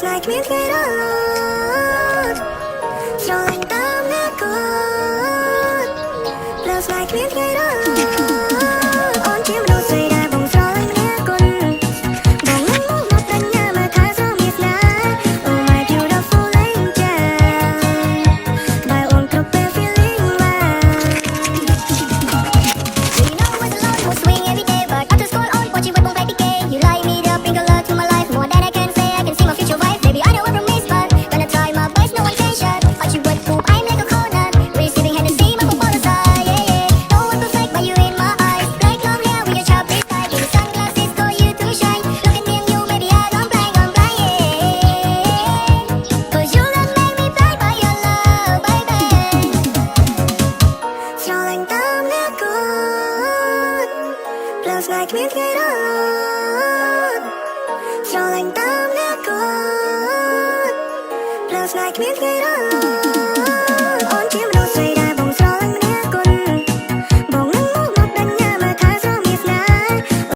Feels like we'll get along. Strolling down the court. Feels like we'll get along. On chiếm đôi giày đá bóng strolling nhé con. Bóng nắng mốc một lần nhà mà thả gió miệt lá. Oh my beautiful angel. Bài ôn cực bé feeling wild. You know I was alone, was swing every day, but after school on, watching web on play PK. You light me up in color to my life, more than I can say. I can see my future wife, baby I know I promise, but when I try my best, no one can shut. Watch you work, poop, I'm like a Conan, receiving Hennessy, my football aside, yeah yeah. No one perfect, but you in my eyes. Black long hair with your sharp wrist tight, with the sunglasses for you to shine. Look at me and you, maybe I gone blind, yeah. 'Cause you done make me blind by your love, baby. Strolling down the court. Feels like we'll get along. Strolling down the court. Feels like we'll get along.